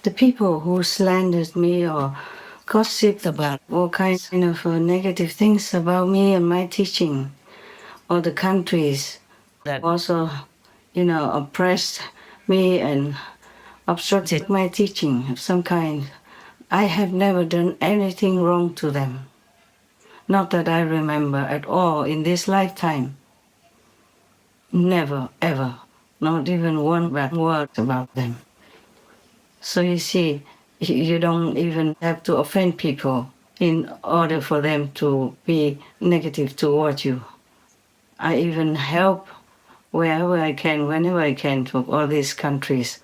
The people who slandered me or gossiped about all kinds of negative things about me and my teaching, or the countries that also, oppressed me and obstructed my teaching of some kind. I have never done anything wrong to them. Not that I remember at all in this lifetime. Never, ever. Not even one bad word about them. So you see, you don't even have to offend people in order for them to be negative toward you. I even help wherever I can, whenever I can, to all these countries.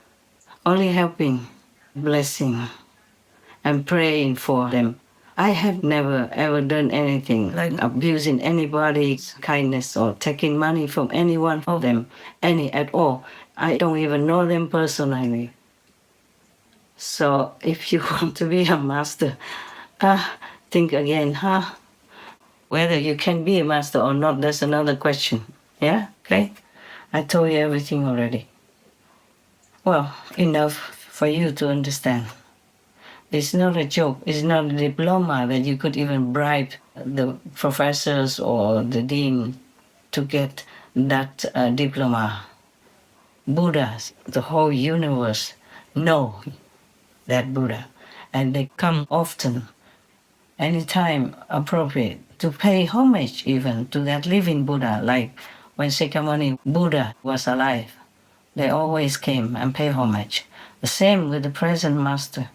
Only helping, blessing, and praying for them. I have never ever done anything like abusing anybody's kindness or taking money from any one of them, any at all. I don't even know them personally. So if you want to be a master, think again, Whether you can be a master or not, that's another question. Yeah? Okay? I told you everything already. Well, enough for you to understand. It's not a joke. It's not a diploma that you could even bribe the professors or the dean to get that diploma. Buddhas, the whole universe, know that Buddha. And they come often, anytime appropriate, to pay homage even to that living Buddha. Like when Shakyamuni Buddha was alive, they always came and pay homage. The same with the present master.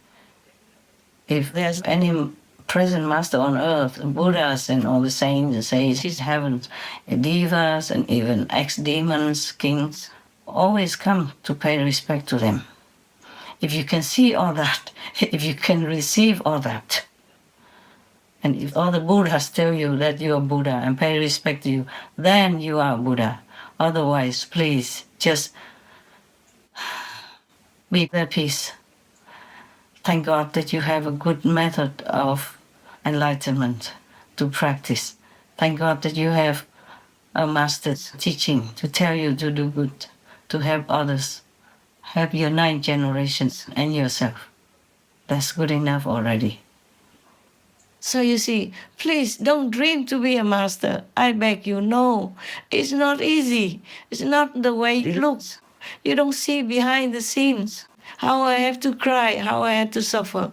If there's any present master on earth, Buddhas and all the saints and sages, heavens, devas and even ex-demons, kings, always come to pay respect to them. If you can see all that, if you can receive all that, and if all the Buddhas tell you that you are Buddha and pay respect to you, then you are Buddha. Otherwise, please just be at peace. Thank God that you have a good method of enlightenment to practice. Thank God that you have a master's teaching to tell you to do good, to help others, help your 9 generations and yourself. That's good enough already. So you see, please don't dream to be a master. I beg you, no. It's not easy. It's not the way it looks. You don't see behind the scenes how I have to cry, how I had to suffer.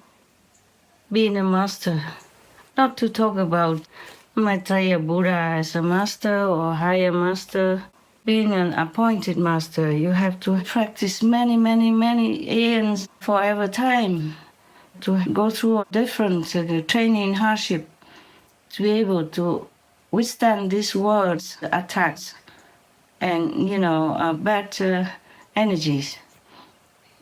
Being a master, not to talk about Maitreya Buddha as a master or higher master. Being an appointed master, you have to practice many, many, many eons forever time to go through different training hardship to be able to withstand these world's attacks and, bad energies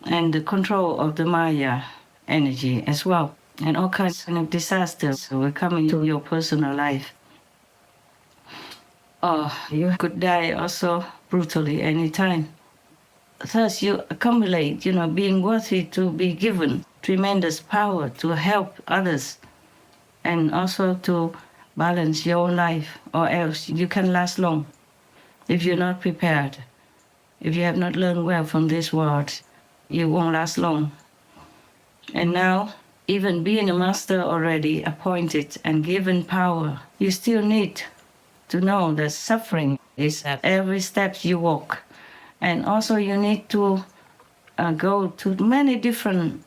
and the control of the Maya energy as well. And all kinds of disasters will come into your personal life. Or you could die also brutally anytime. Thus you accumulate, being worthy to be given tremendous power to help others and also to balance your life, or else you can last long. If you're not prepared, if you have not learned well from this world, you won't last long. And now, even being a master already appointed and given power, you still need to know that suffering is at every step you walk. And also you need to go to many different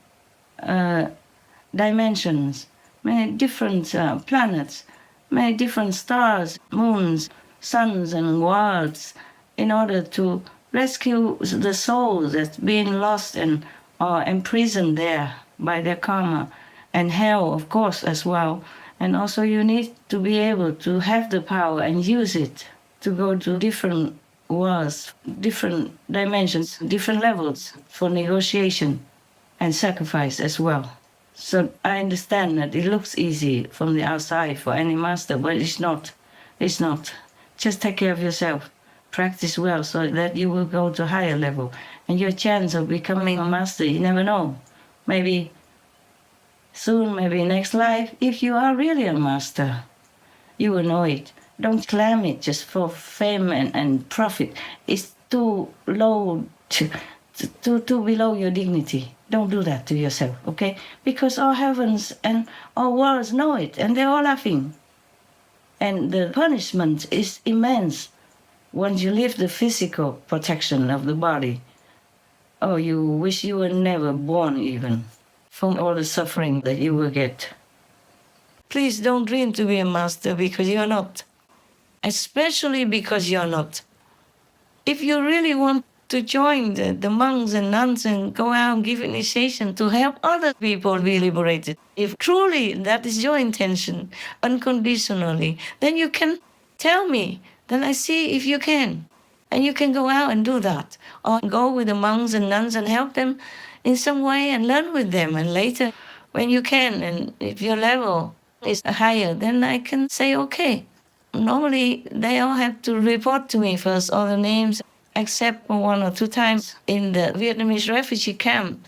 dimensions, many different planets, many different stars, moons, suns and worlds in order to rescue the souls that's being lost and or imprisoned there by their karma, and hell, of course, as well. And also you need to be able to have the power and use it to go to different worlds, different dimensions, different levels for negotiation and sacrifice as well. So I understand that it looks easy from the outside for any master, but it's not. It's not. Just take care of yourself. Practice well so that you will go to a higher level. And your chance of becoming a master, you never know. Maybe soon, maybe next life, if you are really a master, you will know it. Don't claim it just for fame and profit. It's too low, too below your dignity. Don't do that to yourself, okay? Because all heavens and all worlds know it, and they're all laughing. And the punishment is immense once you leave the physical protection of the body. Oh, you wish you were never born even, from all the suffering that you will get. Please don't dream to be a master, because you're not. Especially because you're not. If you really want to join the monks and nuns and go out and give initiation to help other people be liberated, if truly that is your intention, unconditionally, then you can tell me. Then I see if you can. And you can go out and do that. Or go with the monks and nuns and help them in some way and learn with them. And later, when you can, and if your level is higher, then I can say, okay. Normally, they all have to report to me first, all the names, except 1 or 2 times in the Vietnamese refugee camp.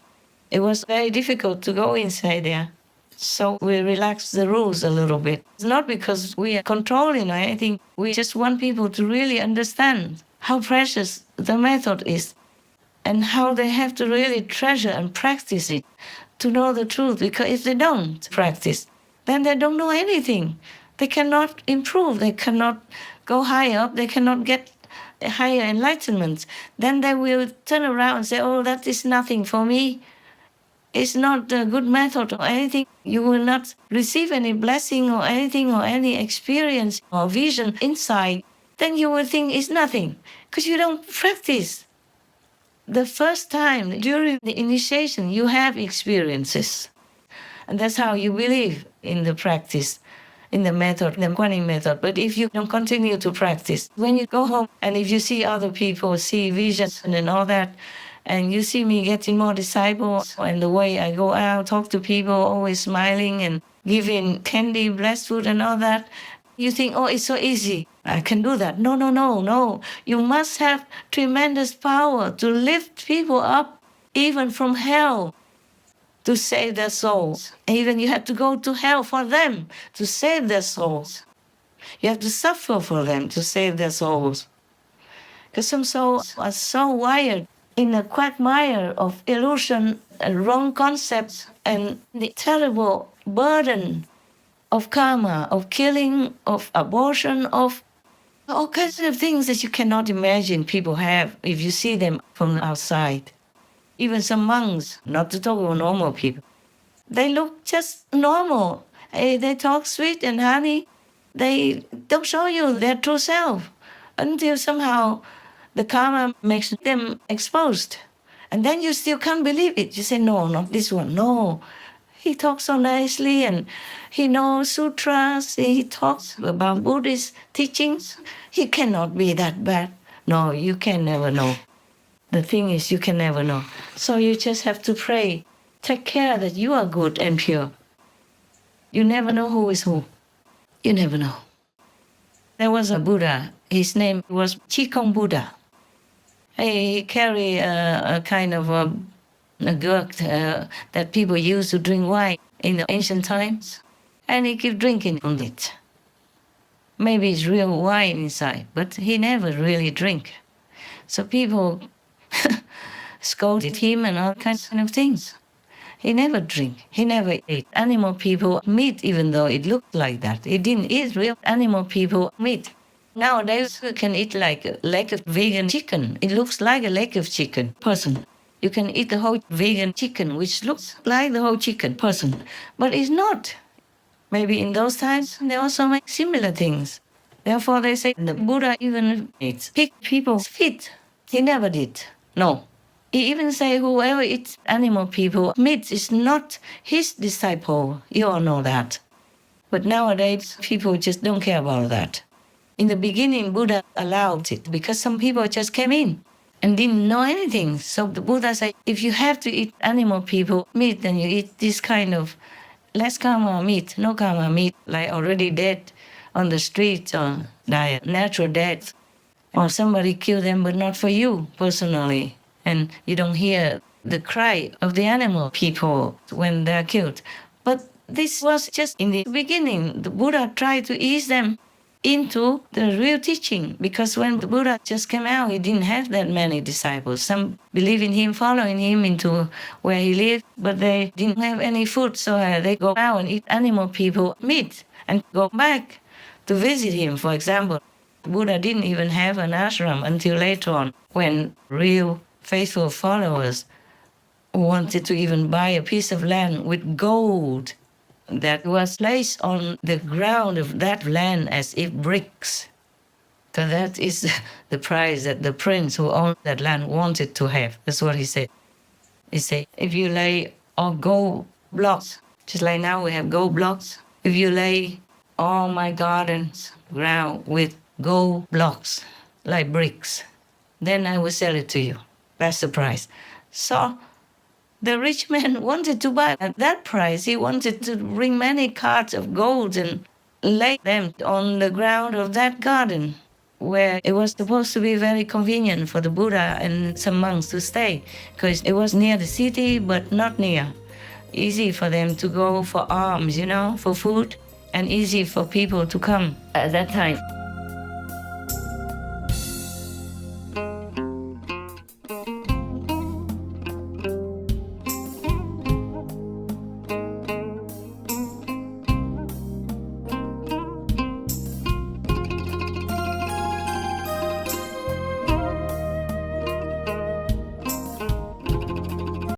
It was very difficult to go inside there. So we relaxed the rules a little bit. It's not because we are controlling or anything. We just want people to really understand how precious the method is and how they have to really treasure and practice it to know the truth. Because if they don't practice, then they don't know anything. They cannot improve. They cannot go higher up. They cannot get higher enlightenment. Then they will turn around and say, oh, that is nothing for me. It's not a good method or anything. You will not receive any blessing or anything or any experience or vision inside. Then you will think it's nothing because you don't practice. The first time during the initiation, you have experiences. And that's how you believe in the practice, in the method, the Quan Yin method. But if you don't continue to practice, when you go home and if you see other people see visions and all that, and you see me getting more disciples, and the way I go out, talk to people, always smiling and giving candy, blessed food and all that, you think, oh, it's so easy. I can do that. No, no, no, no. You must have tremendous power to lift people up, even from hell, to save their souls. Even you have to go to hell for them to save their souls. You have to suffer for them to save their souls. Because some souls are so wired in a quagmire of illusion and wrong concepts and the terrible burden of karma, of killing, of abortion, of all kinds of things that you cannot imagine people have if you see them from outside. Even some monks, not to talk about normal people, they look just normal. They talk sweet and honey. They don't show you their true self until somehow the karma makes them exposed. And then you still can't believe it. You say, no, not this one. No, he talks so nicely and he knows sutras. He talks about Buddhist teachings. He cannot be that bad. No, you can never know. The thing is, you can never know. So you just have to pray. Take care that you are good and pure. You never know who is who. You never know. There was a Buddha. His name was Qigong Buddha. He carried a kind of a gourd that people used to drink wine in the ancient times. And he kept drinking on it. Maybe it's real wine inside, but he never really drank. So people scolded him and all kinds of things. He never drank. He never ate animal people meat, even though it looked like that. He didn't eat real animal people meat. Nowadays, you can eat like a leg of vegan chicken. It looks like a leg of chicken person. You can eat the whole vegan chicken, which looks like the whole chicken person, but it's not. Maybe in those times, they also make similar things. Therefore, they say the Buddha even eats pig people's feet. He never did. No. He even say whoever eats animal people meat is not his disciple. You all know that. But nowadays, people just don't care about that. In the beginning, Buddha allowed it because some people just came in and didn't know anything. So the Buddha said, if you have to eat animal people meat, then you eat this kind of less karma meat, no karma meat, like already dead on the street or die natural death. Or somebody killed them, but not for you personally. And you don't hear the cry of the animal people when they're killed. But this was just in the beginning. The Buddha tried to ease them into the real teaching. Because when the Buddha just came out, he didn't have that many disciples. Some believe in him, following him into where he lived, but they didn't have any food, so they go out and eat animal people meat and go back to visit him, for example. Buddha didn't even have an ashram until later on, when real faithful followers wanted to even buy a piece of land with gold that was placed on the ground of that land as if bricks. So that is the price that the prince who owned that land wanted to have. That's what he said. He said, if you lay all gold blocks, just like now we have gold blocks, if you lay all my gardens ground with gold blocks, like bricks, then I will sell it to you. That's the price. So the rich man wanted to buy at that price. He wanted to bring many carts of gold and lay them on the ground of that garden, where it was supposed to be very convenient for the Buddha and some monks to stay, because it was near the city, but not near. Easy for them to go for alms, for food, and easy for people to come at that time.